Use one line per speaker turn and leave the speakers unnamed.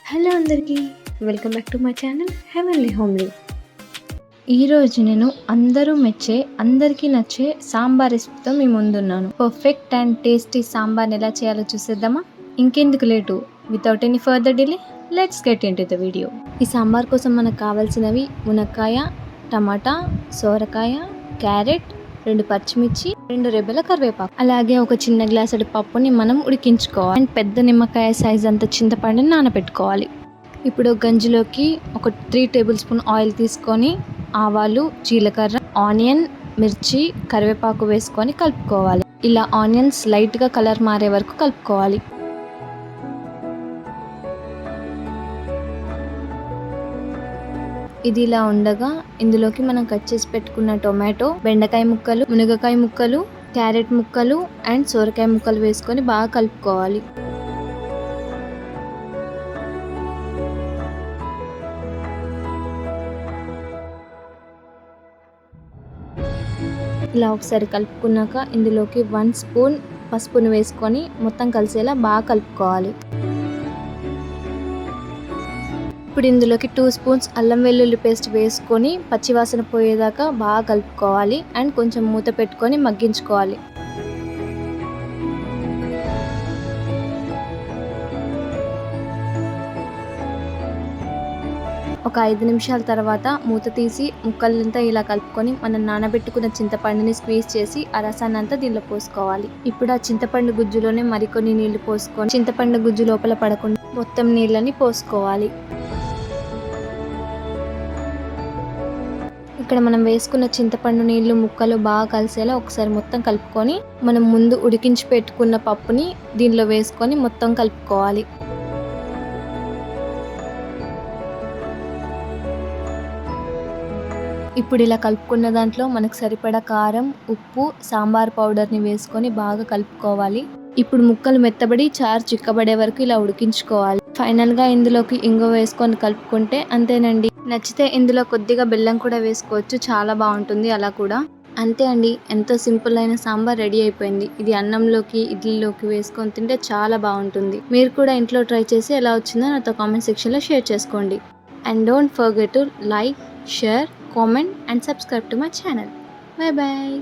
Hello అందరికీ, welcome back to my channel heavenly homely. ఈరోజు నేను అందరూ మెచ్చే, అందరికీ నచ్చే సాంబార్ రెసిపీతో మీ ముందున్నాను. పర్ఫెక్ట్ అండ్ టేస్టీ సాంబార్ని ఎలా చేయాలో చూసేద్దామా? ఇంకెందుకు late, without any further delay let's get into the video. ఈ సాంబార్ కోసం మనకు కావాల్సినవి మునక్కాయ, టమాటా, సోరకాయ, క్యారెట్, 2 పచ్చిమిర్చి, 2 రెబ్బల కరివేపాకు, అలాగే ఒక చిన్న గ్లాసుడు పప్పుని మనం ఉడికించుకోవాలి. అండ్ పెద్ద నిమ్మకాయ సైజ్ అంత చింతపండుని నానబెట్టుకోవాలి. ఇప్పుడు గంజిలోకి ఒక 3 టేబుల్ స్పూన్ ఆయిల్ తీసుకొని ఆవాలు, జీలకర్ర, ఆనియన్, మిర్చి, కరివేపాకు వేసుకొని కలుపుకోవాలి. ఇలా ఆనియన్స్ లైట్గా కలర్ మారే వరకు కలుపుకోవాలి. ఇది ఇలా ఉండగా ఇందులోకి మనం కట్ చేసి పెట్టుకున్న టొమాటో, బెండకాయ ముక్కలు, మునగకాయ ముక్కలు, క్యారెట్ ముక్కలు అండ్ సోరకాయ ముక్కలు వేసుకొని బాగా కలుపుకోవాలి. ఇలా ఒకసారి కలుపుకున్నాక ఇందులోకి 1 స్పూన్ పసుపును వేసుకొని మొత్తం కలిసేలా బాగా కలుపుకోవాలి. ఇప్పుడు ఇందులోకి 2 స్పూన్స్ అల్లం వెల్లుల్లి పేస్ట్ వేసుకొని పచ్చివాసన పోయేదాకా బాగా కలుపుకోవాలి. అండ్ కొంచెం మూత పెట్టుకొని మగ్గించుకోవాలి. ఒక 5 నిమిషాల తర్వాత మూత తీసి ముక్కలంతా ఇలా కలుపుకొని మనం నానబెట్టుకున్న చింతపండుని స్క్వీజ్ చేసి ఆ రసాన్ని అంతా దీనిలో పోసుకోవాలి. ఇప్పుడు ఆ చింతపండు గుజ్జులోనే మరికొన్ని నీళ్లు పోసుకొని చింతపండు గుజ్జు లోపల పడకుండా మొత్తం నీళ్ళని పోసుకోవాలి. ఇక్కడ మనం వేసుకున్న చింతపండు నీళ్లు ముక్కలు బాగా కలిసేలా ఒకసారి మొత్తం కలుపుకొని మనం ముందు ఉడికించి పెట్టుకున్న పప్పుని దీనిలో వేసుకొని మొత్తం కలుపుకోవాలి. ఇప్పుడు ఇలా కలుపుకున్న దాంట్లో మనకు సరిపడా కారం, ఉప్పు, సాంబార్ పౌడర్ని వేసుకొని బాగా కలుపుకోవాలి. ఇప్పుడు ముక్కలు మెత్తబడి చారు చిక్కబడే వరకు ఇలా ఉడికించుకోవాలి. ఫైనల్గా ఇందులోకి ఇంగువ వేసుకొని కలుపుకుంటే అంతేనండి. నచ్చితే ఇందులో కొద్దిగా బెల్లం కూడా వేసుకోవచ్చు, చాలా బాగుంటుంది అలా కూడా. అంతే అండి, ఎంతో సింపుల్ అయిన సాంబార్ రెడీ అయిపోయింది. ఇది అన్నంలోకి, ఇడ్లీలోకి వేసుకొని తింటే చాలా బాగుంటుంది. మీరు కూడా ఇంట్లో ట్రై చేసి ఎలా వచ్చిందో నాతో కామెంట్ సెక్షన్లో షేర్ చేసుకోండి. And don't forget to like, share, comment and subscribe to my channel. Bye bye.